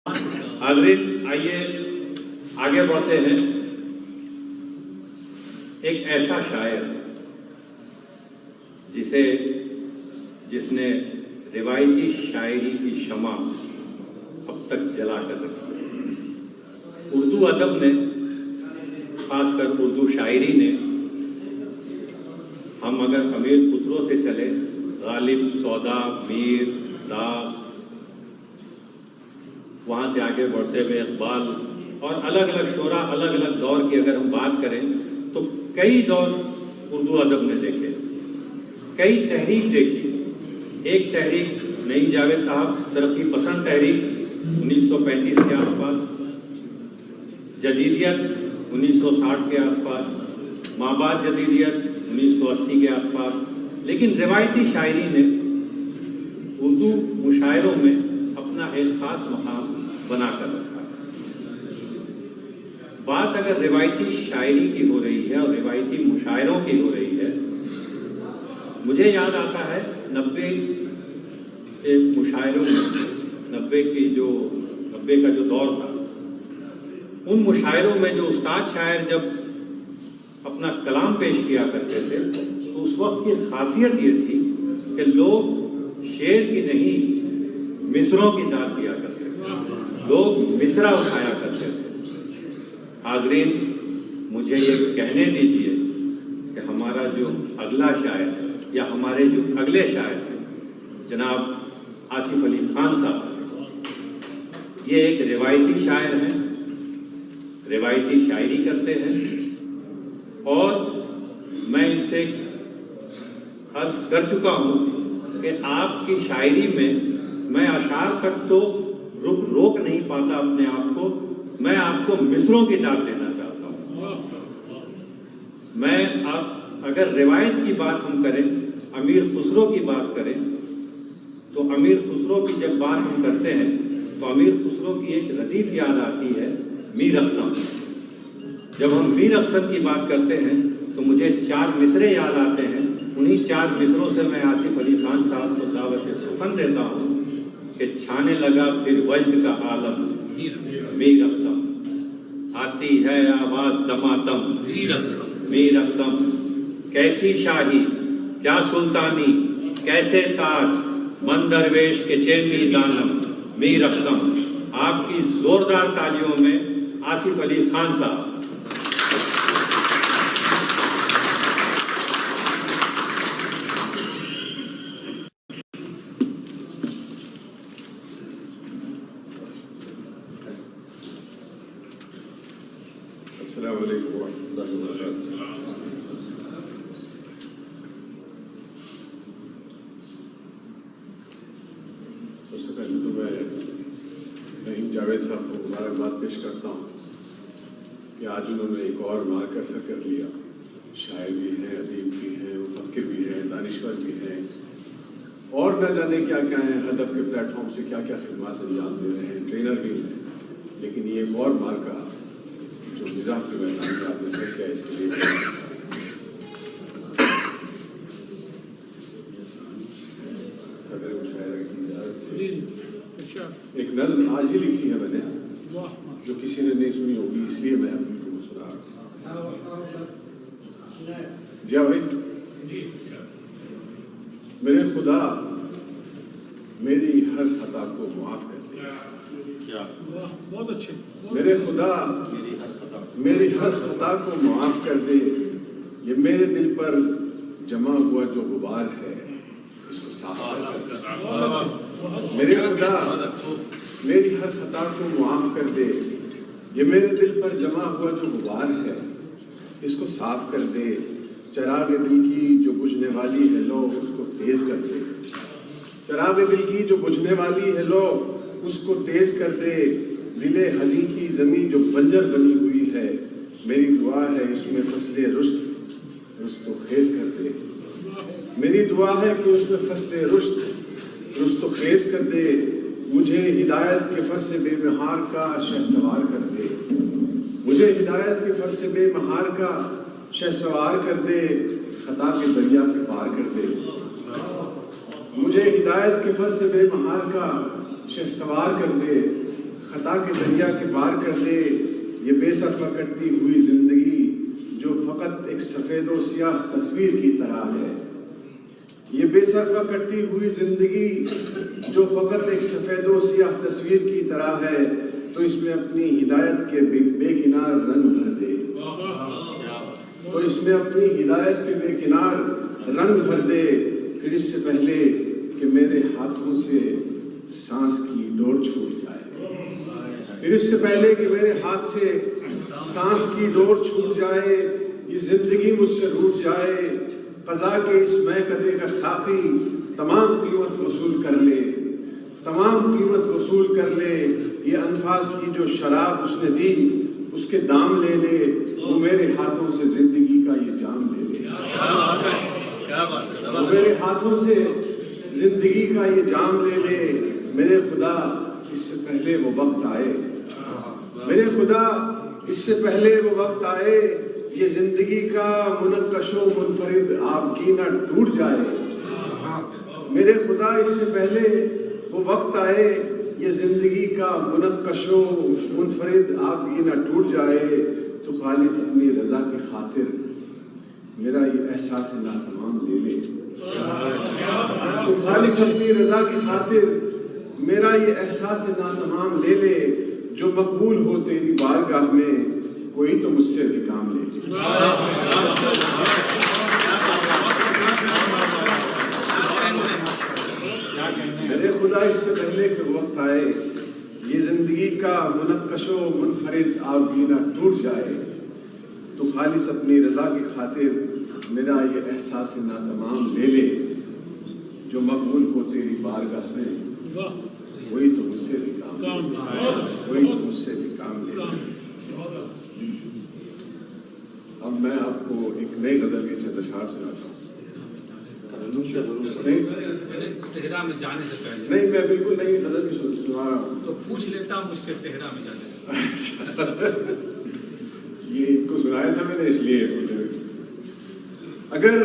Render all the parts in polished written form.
حاضرین آئیے آگے بڑھتے ہیں۔ ایک ایسا شاعر جس نے روایتی شاعری کی شمع اب تک جلا کر رکھی ہے۔ اردو ادب نے، خاص کر اردو شاعری نے، ہم اگر امیر خسرو سے چلے، غالب، سودا، میر، داغ، وہاں سے آگے بڑھتے ہوئے اقبال اور الگ الگ شعراء، الگ الگ دور کی اگر ہم بات کریں تو کئی دور اردو ادب نے دیکھے، کئی تحریک دیکھی۔ ایک تحریک نعیم جاوید صاحب، ترقی پسند تحریک 1935 کے آس پاس، جدیدیت 1960 کے آس پاس، مابعد جدیدیت 1980 کے آس پاس۔ لیکن روایتی شاعری نے اردو مشاعروں میں اپنا ایک خاص مقام بنا کر رکھا ہے۔ بات اگر روایتی شاعری کی ہو رہی ہے اور روایتی مشاعروں کی ہو رہی ہے، مجھے یاد آتا ہے 90 کے مشاعروں میں، 90 کا جو دور تھا، ان مشاعروں میں جو استاد شاعر جب اپنا کلام پیش کیا کرتے تھے تو اس وقت کی خاصیت یہ تھی کہ لوگ شعر کی نہیں مصروں کی داد دیا کرتے تھے، لوگ مصرع اٹھایا کرتے تھے۔ حاضرین، مجھے یہ کہنے دیجئے کہ ہمارا جو اگلا شاعر ہے یا ہمارے جو اگلے شاعر ہیں جناب آصف علی خان صاحب، یہ ایک روایتی شاعر ہیں، روایتی شاعری کرتے ہیں، اور میں ان سے عرض کر چکا ہوں کہ آپ کی شاعری میں اشعار تک تو روک نہیں پاتا اپنے آپ کو، میں آپ کو مصروں کی داد دینا چاہتا ہوں۔ میں اگر روایت کی بات ہم کریں، امیر خسرو کی بات کریں، تو امیر خسرو کی جب بات ہم کرتے ہیں تو امیر خسرو کی ایک ردیف یاد آتی ہے، میر اقسم۔ جب ہم میر اقسم کی بات کرتے ہیں تو مجھے 4 مصرے یاد آتے ہیں۔ انہی 4 مصروں سے میں آصف علی خان صاحب کو دعوت سخن دیتا ہوں کہ چھانے لگا پھر وجد کا عالم، میر اقسم، آتی ہے آواز دمادم، میر اقسم، کیسی شاہی، کیا سلطانی، کیسے تاج، من درویش کے چینی دانم، میر اقسم۔ آپ کی زوردار تالیوں میں آصف علی خان صاحب۔ السلام علیکم ورحمۃ اللہ وبرکاتہ۔ سب سے پہلے تو میں نعیم جاوید صاحب کو مبارکباد پیش کرتا ہوں کہ آج انہوں نے ایک اور مارکہ سر کر لیا۔ شاعر بھی ہیں، ادیب بھی ہیں، مفکر بھی ہیں، دانشور بھی ہیں، اور نہ جانے کیا کیا ہیں، ہدف کے پلیٹ فارم سے کیا کیا خدمات انجام دے رہے ہیں، ٹرینر بھی ہیں۔ لیکن یہ ایک اور مارکہ جو مزاح کے میدان میں آپ نے سر کیا، اس کے لیے صدر مشاعرہ کی اجازت سے ایک نظم آج ہی لکھی ہے میں نے، جو کسی نے نہیں سنی ہوگی، اس لیے میں آپ کو سنا رہا ہوں۔ جی بھائی، میرے خدا میری ہر خطا کو معاف کر دے، بہت اچھے، میرے خدا میری ہر خطا کو معاف کر دے، یہ میرے دل پر جمع ہوا جو غبار ہے اس کو صاف کر دے۔ میرے خدا میری ہر خطا کو معاف کر دے، یہ میرے دل پر جمع ہوا جو غبار ہے اس کو صاف کر دے۔ چراغ دل کی جو بجھنے والی ہے لو اس کو تیز کر دے، چراغ دل کی جو بجھنے والی ہے لو اس کو تیز کر دے۔ دل حزین کی زمین جو بنجر بنی ہوئی ہے، میری دعا ہے اس میں فصل رشت و خیز کر دے، میری دعا ہے کہ اس میں فصل رشت و خیز کر دے۔ مجھے ہدایت کے فر سے بے مہار کا شہ سوار کر دے، مجھے ہدایت کے فر سے بے مہار کا شہ سوار کر دے، خطا کے دریا پہ پار کر دے۔ مجھے ہدایت کے فر سے بے مہار کا شہ سوار کر دے، خطا کے دریا کے پار کر دے یہ بے صرفہ کٹتی ہوئی زندگی جو فقط ایک سفید و سیاہ تصویر کی طرح ہے. یہ بے صرفہ کٹتی ہوئی زندگی جو فقط ایک سفید و سیاہ تصویر کی طرح ہے تو اس میں اپنی ہدایت کے بے کنار رنگ بھر دے. تو اس میں اپنی ہدایت کے بے کنار رنگ بھر دے. پھر اس سے پہلے کہ میرے ہاتھوں سے سانس کی ڈور چھوٹ جائے. پھر اس سے پہلے کہ میرے ہاتھ سے سانس کی ڈور چھوٹ جائے یہ زندگی مجھ سے روٹ جائے. قضا کے اس میکدے کا ساقی تمام قیمت وصول کر لے. تمام قیمت وصول کر لے. یہ انفاس کی جو شراب اس نے دی اس کے دام لے لے. وہ میرے ہاتھوں سے زندگی کا یہ جام لے لے. وہ میرے ہاتھوں سے زندگی کا یہ جام لے لے. میرے خدا اس سے پہلے وہ وقت آئے. میرے خدا اس سے پہلے وہ وقت آئے یہ زندگی کا منقش و منفرد آپ کی نہ ٹوٹ جائے. میرے خدا اس سے پہلے وہ وقت آئے یہ زندگی کا منقش و منفرد آپ کی نہ ٹوٹ جائے. تو خالص اپنی رضا کی خاطر میرا یہ احساس ناتمام لے لے. تو خالص اپنی رضا کی خاطر میرا یہ احساس ناتمام لے لے. جو مقبول ہو تیری بارگاہ میں کوئی تو مجھ سے بھی کام لے. میرے خدا اس سے پہلے کہ وقت آئے یہ زندگی کا منقش و منفرد آبگینہ ٹوٹ جائے تو خالص اپنی رضا کی خاطر میرا یہ احساس ناتمام لے لے. جو مقبول ہو تیری بارگاہ میں وہی تو مجھ سے بھی کام لے. وہی تو مجھ سے بھی کام لے. اب میں آپ کو ایک نئی غزل کے چند اشعار سناتا ہوں. صحرا میں جانے سے پہلے نہیں میں بالکل نئی غزل کی سنا رہا ہوں. تو پوچھ لیتا مجھ سے صحرا میں جانے سے پہلے. یہ ان کو سنایا تھا میں نے اس لیے. اگر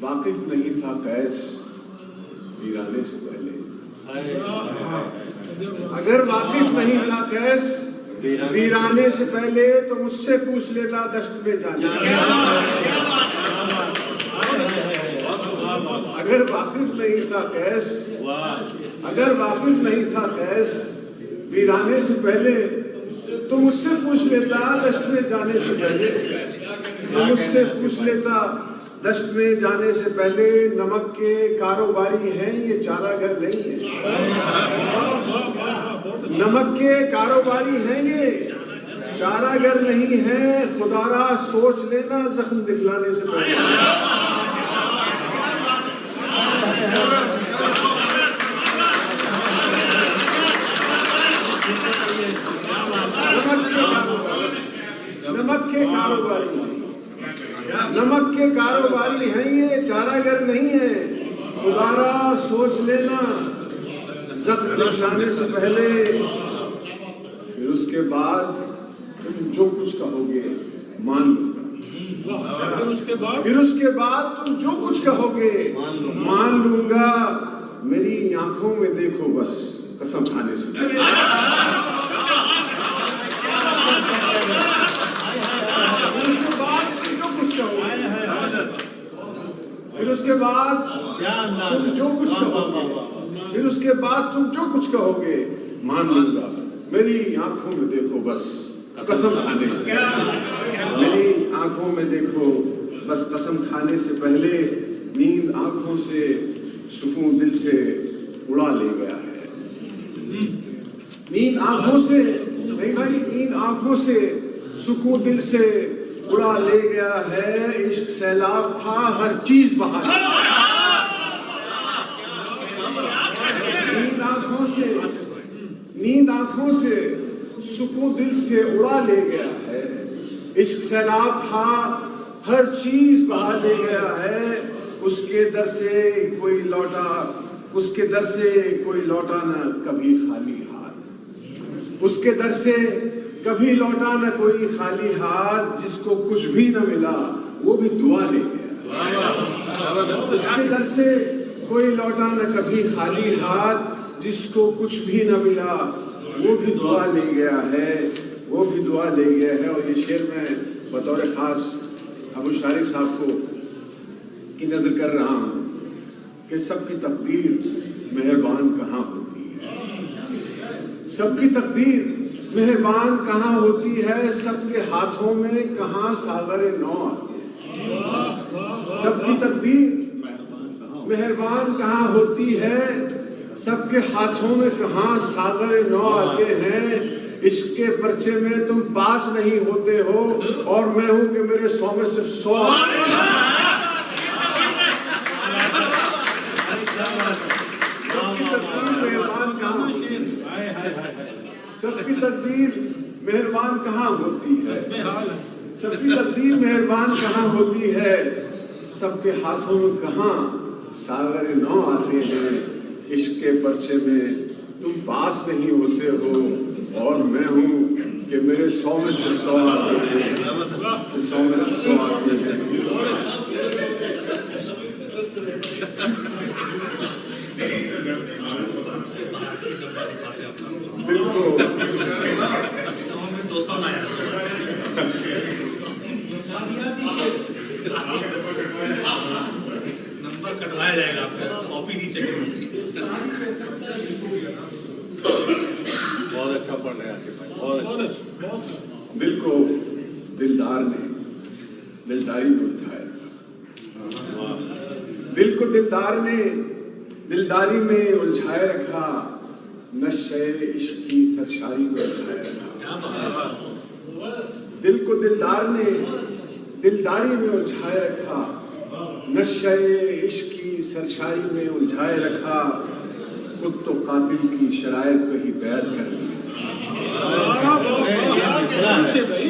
واقف نہیں تھا قیس ویرانے سے پہلے. اگر واقف نہیں تھا قیس ویرانے سے پہلے تو مجھ سے پوچھ لیتا دشت میں جانے سے. اگر واقف نہیں تھا قیس اگر واقف نہیں تھا قیس ویرانے سے پہلے تو مجھ سے پوچھ لیتا دشت میں جانے سے پہلے. تو مجھ سے پوچھ لیتا دشت میں جانے سے پہلے. نمک کے کاروباری ہیں یہ چارہ گر نہیں ہے. نمک کے کاروباری ہیں یہ چارہ گر نہیں ہے. خدا را سوچ لینا زخم دکھلانے سے پہلے. نمک کے کاروباری ہیں یہ چارہ گر نہیں ہے. خدا را سوچ لینا زخم دکھلانے سے پہلے. پھر اس کے بعد تم جو کچھ کہو گے مان لوں گا. پھر اس کے بعد تم جو کچھ کہو گے مان لوں گا. میری آنکھوں میں دیکھو بس قسم کھانے سے پہلے. پھر اس کے بعد تم جو کچھ کہو گے پھر اس کے بعد تم جو کچھ کہو گے مان لوں گا. میری آنکھوں میں دیکھو بس قسم کھانے سے پہلے. میری آنکھوں میں دیکھو بس قسم کھانے سے پہلے. نیند آنکھوں سے سکون دل سے اڑا لے گیا ہے. نیند آنکھوں سے نہیں بھائی نیند آنکھوں سے سکون دل سے اڑا لے گیا ہے. عشق سیلاب تھا ہر چیز بہا لے. نیند آنکھوں سے سکون دل سے اڑا لے گیا ہے. عشق سیلاب تھا ہر چیز بہا لے گیا ہے. اس کے در سے کوئی لوٹا نہ کبھی خالی ہاتھ. اس کے در سے کبھی لوٹا نہ کوئی خالی ہاتھ. جس کو کچھ بھی نہ ملا وہ بھی دعا لے گیا. اس کے در سے کوئی لوٹا نہ کبھی خالی ہاتھ. جس کو کچھ بھی نہ ملا وہ بھی دعا لے گیا ہے، وہ بھی دعا لے گیا ہے. اور یہ شعر میں بطور خاص ابو شارق صاحب کو کی نظر کر رہا ہوں کہ سب کی تقدیر مہربان کہاں ہوتی ہے، سب کی تقدیر مہربان کہاں ہوتی ہے، سب کے ہاتھوں میں کہاں ساغر نو آتی ہے. سب کی تقدیر مہربان کہاں ہوتی ہے، سب کے ہاتھوں میں کہاں ساغر نو آتے ہیں. عشق کے پرچے میں تم پاس نہیں ہوتے ہو اور میں ہوں کہ میرے 100 میں سے 100 آتے ہیں. سب کی تقدیر مہربان کہاں ہوتی ہے، سب کی تقدیر مہربان کہاں ہوتی ہے، سب کی تقدیر مہربان کہاں ہوتی ہے، سب کے ہاتھوں میں کہاں ساغر نو آتے ہیں. عشق کے پرچے میں تم پاس نہیں ہوتے ہو اور میں ہوں کہ میرے 100 میں سے 100 آتے ہیں، 100 میں سے 100 آتے ہیں. دل کو نمبر کٹوایا جائے گا، آپ کو کاپی نہیں چاہیے. بہت اچھا پڑھ رہے ہیں آپ کے بھائی، بہت اچھا. دل کو دلدار نے دلداری میں الجھایا رکھا، دل کو دلدار نے دلداری میں الجھائے رکھا، نشے عشق کی سرشاری میں الجھائے رکھا. دل کو دلدار نے دلداری میں الجھائے رکھا، نشے عشق کی سرشاری میں الجھائے رکھا. خود تو قاتل کی شرائط پہ ہی بیعت کر لی،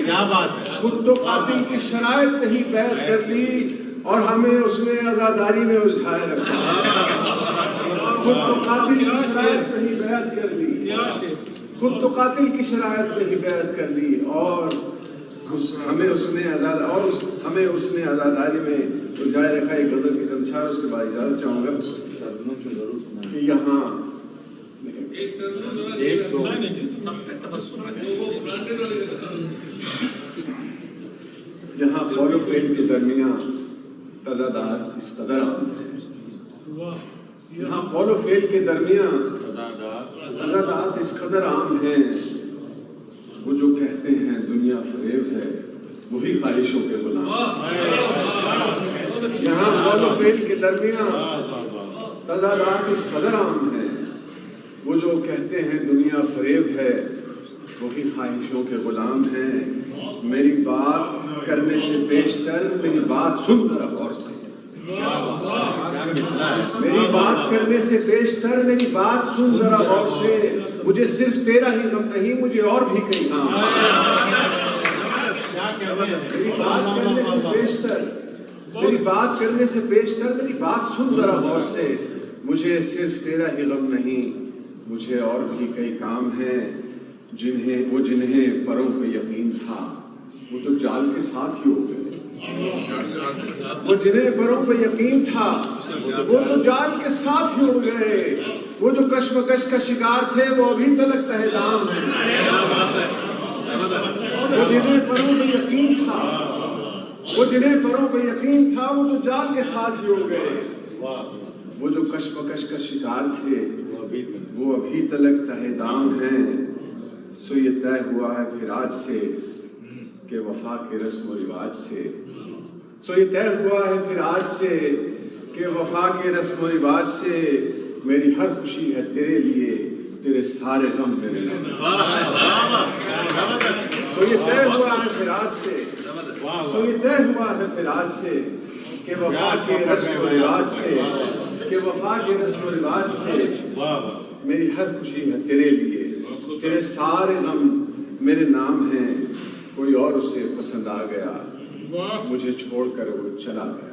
کیا بات ہے، خود تو قاتل کی شرائط پہ ہی بیعت کر لی اور ہمیں اس نے عزاداری میں الجھائے رکھا. خود تو قاتل کی شرائط پہ ہی بیعت کر لی، خود تو قاتل کی شرائط پہ ہی بیعت کر لی اور ہمیں اس نے عزاداری میں الجھائے رکھا. ایک غزل کی چند اشعار اس کے بعد اجازت چاہوں گا کہ یہاں یہاں قول و فعل کے درمیان تضادات اس قدر عام ہے، یہاں قول و فعل کے درمیان تضادات اس قدر عام ہیں. وہ جو کہتے ہیں دنیا فریب ہے وہی خواہشوں کے غلام. یہاں قول و فعل کے درمیان تضادات اس قدر عام ہیں. وہ جو کہتے ہیں دنیا فریب ہے وہی خواہشوں کے غلام ہیں. میری بات کرنے سے بیشتر میری بات سن ذرا غور سے، میری بات کرنے سے بیشتر میری بات سن ذرا غور سے. مجھے صرف تیرا ہی غم نہیں، مجھے اور بھی کئی کام میری بات کرنے سے بیشتر میری بات کرنے سے بیشتر میری بات سن ذرا غور سے. مجھے صرف تیرا ہی غم نہیں، مجھے اور بھی کئی کام ہیں. جنہیں پروں پہ یقین تھا وہ تو جال کے ساتھ ہی ہو گئے. وہ جنہیں پروں پہ یقین تھا وہ تو جال کے ساتھ ہی اڑ گئے. وہ جو کشمکش کا شکار تھے وہ ابھی تلک تہ دام ہیں. وہ جنہیں پروں پہ یقین تھا وہ جنہیں پروں پہ یقین تھا وہ تو جال کے ساتھ ہی اڑ گئے. وہ جو کشمکش کا شکار تھے وہ ابھی تلک تہ دام ہیں. سو یہ طے ہوا ہے پھر آج سے کہ وفا کے رسم و رواج سے. سو یہ طے ہوا ہے پھر آج سے کہ وفا کے رسم و رواج سے. میری ہر خوشی ہے تیرے لیے، تیرے سارے غم میرے نام. سو یہ طے ہوا ہے پھر آج سے سو یہ طے ہوا ہے پھر آج سے کہ وفا کے رسم و رواج سے کہ وفا کے رسم و رواج سے. میری ہر خوشی ہے تیرے لیے، تیرے سارے غم میرے نام ہیں. کوئی اور اسے پسند آ گیا، مجھے چھوڑ کر وہ چلا گیا.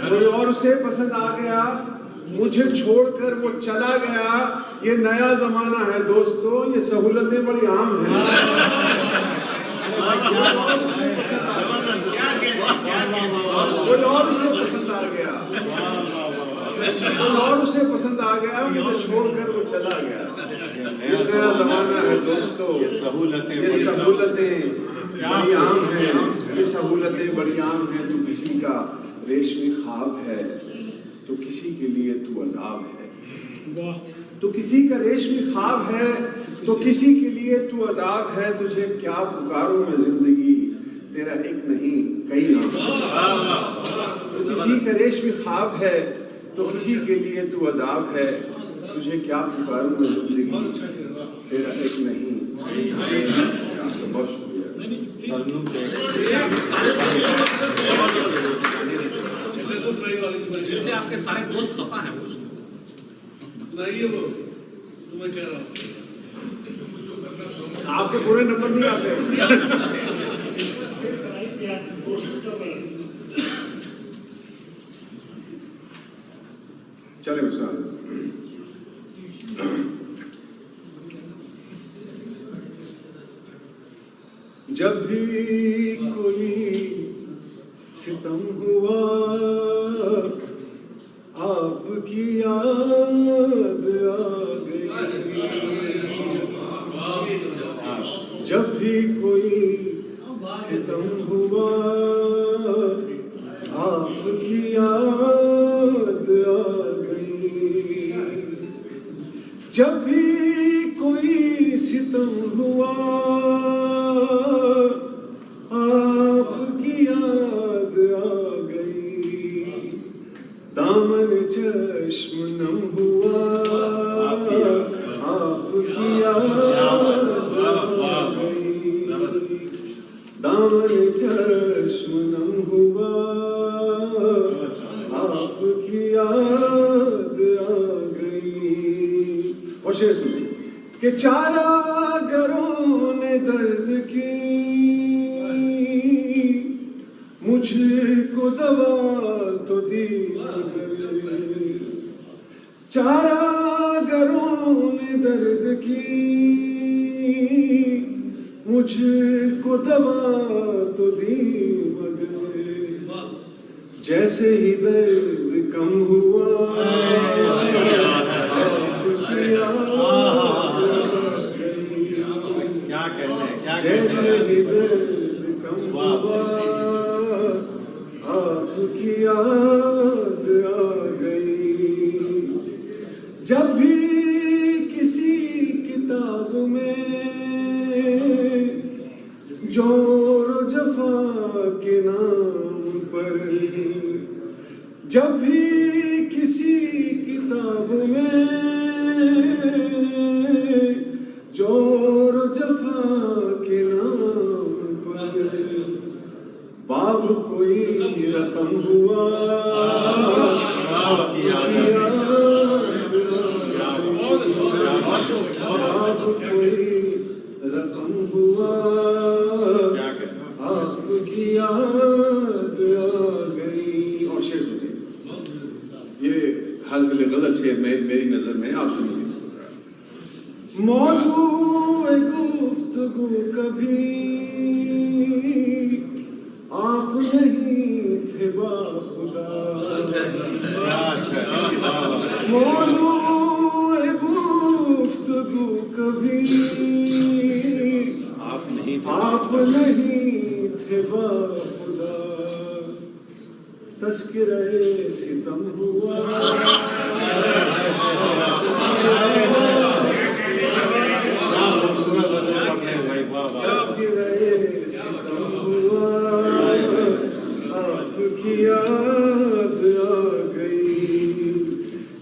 کوئی اور اسے پسند آ گیا، مجھے چھوڑ کر وہ چلا گیا. یہ نیا زمانہ ہے دوستو، یہ سہولتیں بڑی عام ہیں. کوئی اور اسے پسند آ گیا، اور اسے پسند آ گیا, مجھے چھوڑ کر وہ چلا گیا. یہ نیا زمانہ ہے دوستو, یہ سہولتیں بڑی عام ہیں, یہ سہولتیں بڑی عام ہیں. تو کسی کا ریشمی خواب ہے تو کسی کے لیے تو عذاب ہے. تو کسی کا ریشمی خواب ہے تو کسی کے لیے تو عذاب ہے. تجھے کیا پکاروں میں زندگی, تیرا ایک نہیں کئی نام. تو کسی کا ریشمی خواب ہے تو کسی کے لیے تو عذاب ہے. تجھے کیا پکاروں میں زندگی, تیرا ایک نہیں. بہت شکریہ. جس سے آپ کے سارے دوست خفا ہیں, آپ کے پورے نمبر نہیں آتے. چلے مثال, جب بھی کوئی ستم ہوا آپ کی یاد آ گئی. جب بھی کوئی ستم ہوا آپ کی یاد آ گئی. جب بھی کوئی ستم ہوا آپ کی یاد آ گئی. دامن چشم نم ہوا آپ کی یاد آ گئی. دامن چشم نم ہوا آپ کی یاد آ گئی. اور شعر سنیں کہ چارہ گروں نے درد کی مجھ کو دوا تو دی مگر. چارہ گروں نے درد کی مجھ کو دوا تو دی مگر. جیسے ہی درد کم ہوا جیسے ہی درد کم ہوا آپ کی یاد آ گئی. جب بھی کسی کتاب میں جور و جفا کے نام پر, جب بھی کسی کتاب میں جور و جفا کے نام پر باب کوئی رقم ہوا آپ کی یاد. باب کوئی رقم ہوا آپ کی یاد آ گئی. اور شعر سنیے, یہ حاصل غزل شعر میری نظر میں, آپ سنیے. موضوع گفتگو کبھی آپ نہیں تھے باخدا. موضوع گفتگو کبھی آپ نہیں تھے باخدا. تذکرہ ستم ہوا ستم ہوا آپ کی یاد آ گئی.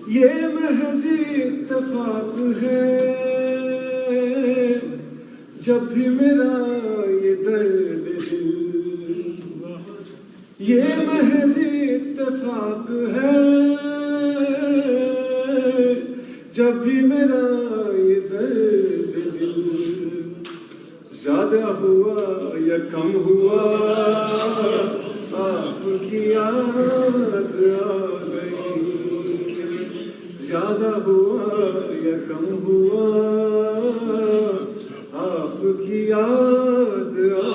یہ محض اتفاق ہے جب بھی میرا یہ درد دل. یہ محض اتفاق ہے جب بھی میرا یہ درد دل. زیادہ ہوا یا کم ہوا آپ کی یاد آ گئی. زیادہ ہوا یا کم ہوا آپ کی یاد آ